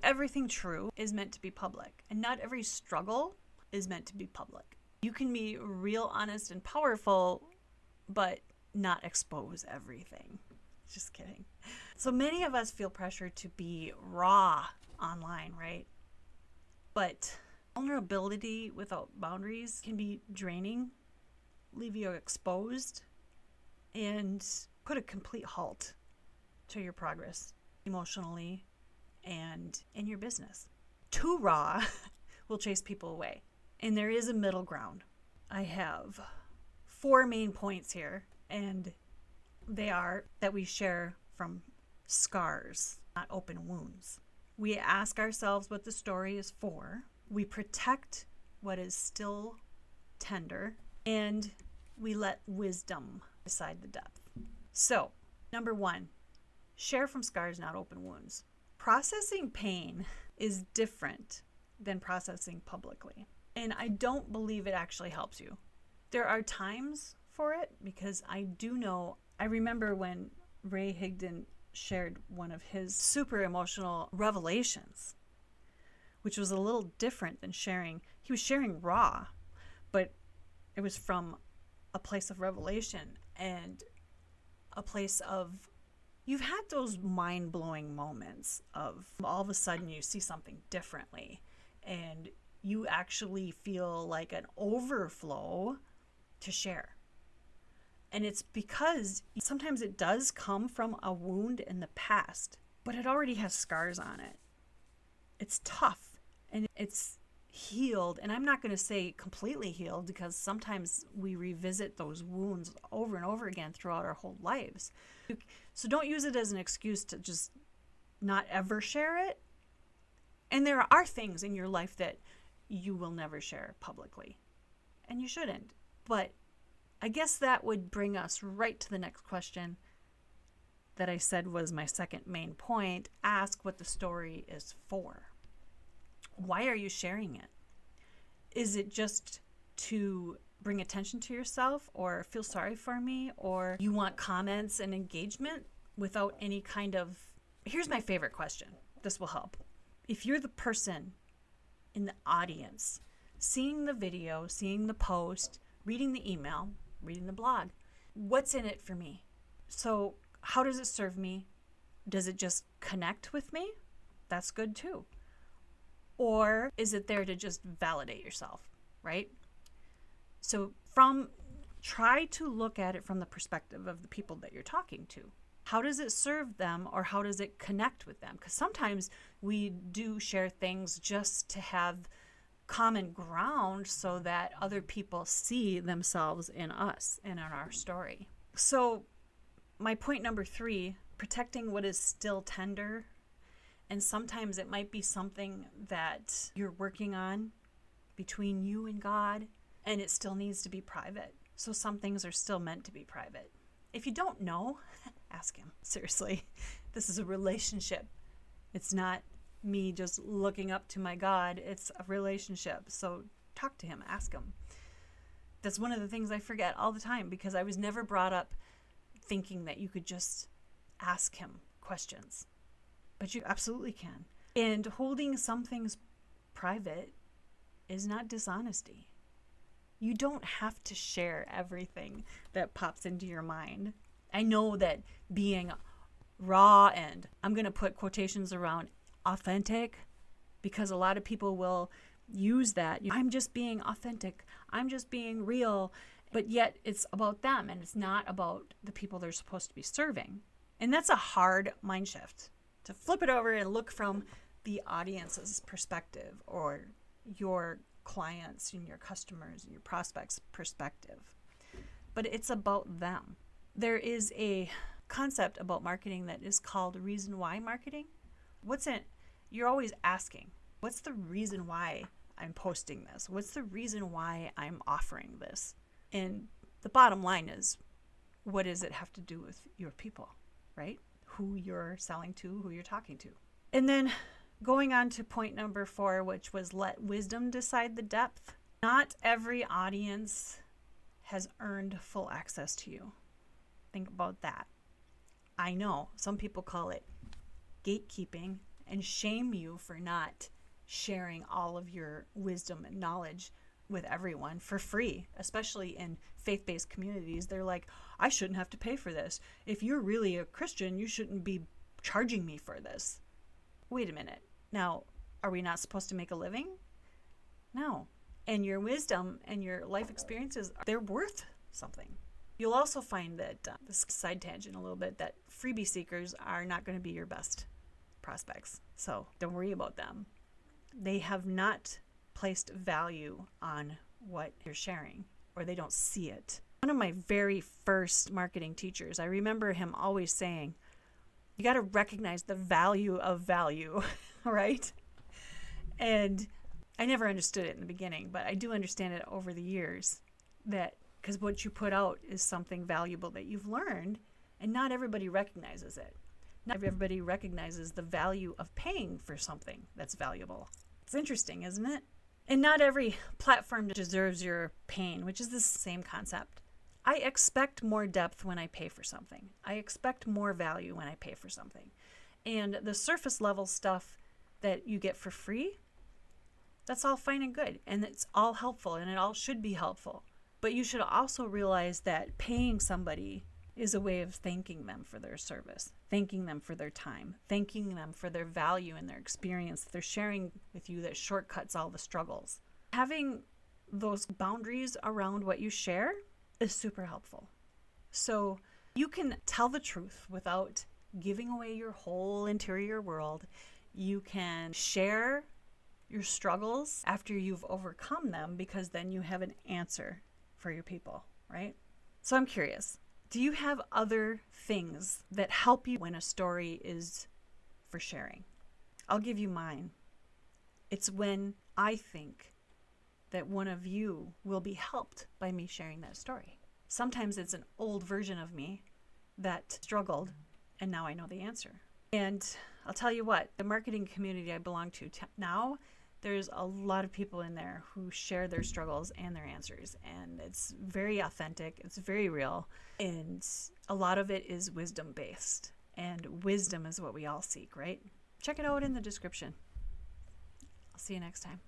everything true is meant to be public, and not every struggle is meant to be public. You can be real honest and powerful, but not expose everything. Just kidding. So many of us feel pressure to be raw online, right? But vulnerability without boundaries can be draining, leave you exposed, and put a complete halt to your progress emotionally and in your business. Too raw will chase people away. And there is a middle ground. I have 4 main points here, and they are that we share from scars, not open wounds. We ask ourselves what the story is for. We protect what is still tender, and we let wisdom decide the depth. So, number 1, share from scars, not open wounds. Processing pain is different than processing publicly. And I don't believe it actually helps you. There are times for it, because I remember when Ray Higdon shared one of his super emotional revelations, which was a little different than sharing. He was sharing raw, but it was from a place of revelation and a place of, you've had those mind-blowing moments of all of a sudden you see something differently and you actually feel like an overflow to share. And it's because sometimes it does come from a wound in the past, but it already has scars on it. It's tough and it's healed. And I'm not going to say completely healed, because sometimes we revisit those wounds over and over again throughout our whole lives. So don't use it as an excuse to just not ever share it. And there are things in your life that you will never share publicly, and you shouldn't. But I guess that would bring us right to the next question that I said was my second main point. Ask what the story is for. Why are you sharing it? Is it just to bring attention to yourself, or feel sorry for me, or you want comments and engagement without any kind of... Here's my favorite question. This will help. If you're the person in the audience, seeing the video, seeing the post, reading the email, reading the blog, what's in it for me? So how does it serve me? Does it just connect with me? That's good too. Or is it there to just validate yourself, right? So try to look at it from the perspective of the people that you're talking to. How does it serve them, or how does it connect with them? Because sometimes we do share things just to have common ground so that other people see themselves in us and in our story. So my point number 3, protecting what is still tender. And sometimes it might be something that you're working on between you and God, and it still needs to be private. So some things are still meant to be private. If you don't know, ask him. Seriously, this is a relationship. It's not me just looking up to my God. It's a relationship. So talk to him, ask him. That's one of the things I forget all the time, because I was never brought up thinking that you could just ask him questions. But you absolutely can. And holding some things private is not dishonesty. You don't have to share everything that pops into your mind. I know that being raw, and I'm going to put quotations around authentic, because a lot of people will use that. I'm just being authentic. I'm just being real. But yet it's about them, and it's not about the people they're supposed to be serving. And that's a hard mind shift, to flip it over and look from the audience's perspective, or your clients and your customers and your prospects' perspective. But it's about them. There is a concept about marketing that is called reason why marketing. What's it? You're always asking, what's the reason why I'm posting this? What's the reason why I'm offering this? And the bottom line is, what does it have to do with your people, right? Who you're selling to, who you're talking to. And then going on to point number 4, which was let wisdom decide the depth. Not every audience has earned full access to you. Think about that. I know some people call it gatekeeping, and shame you for not sharing all of your wisdom and knowledge with everyone for free, especially in faith-based communities. They're like, I shouldn't have to pay for this. If you're really a Christian, you shouldn't be charging me for this. Wait a minute. Now, are we not supposed to make a living? No. And your wisdom and your life experiences, they're worth something. You'll also find that, this side tangent a little bit, that freebie seekers are not going to be your best prospects. So don't worry about them. They have not placed value on what you're sharing, or they don't see it. One of my very first marketing teachers, I remember him always saying, you got to recognize the value of value, right? And I never understood it in the beginning, but I do understand it over the years, that because what you put out is something valuable that you've learned, and not everybody recognizes it. Not everybody recognizes the value of paying for something that's valuable. It's interesting, isn't it? And not every platform deserves your pain, which is the same concept. I expect more depth when I pay for something. I expect more value when I pay for something. And the surface level stuff that you get for free, that's all fine and good. And it's all helpful, and it all should be helpful. But you should also realize that paying somebody is a way of thanking them for their service, thanking them for their time, thanking them for their value and their experience that they're sharing with you that shortcuts all the struggles. Having those boundaries around what you share is super helpful. So you can tell the truth without giving away your whole interior world. You can share your struggles after you've overcome them, because then you have an answer for your people, right? So I'm curious, do you have other things that help you when a story is for sharing? I'll give you mine. It's when I think that one of you will be helped by me sharing that story. Sometimes it's an old version of me that struggled, and now I know the answer. And I'll tell you what, the marketing community I belong to now, there's a lot of people in there who share their struggles and their answers, and it's very authentic, it's very real, and a lot of it is wisdom-based, and wisdom is what we all seek, right? Check it out in the description. I'll see you next time.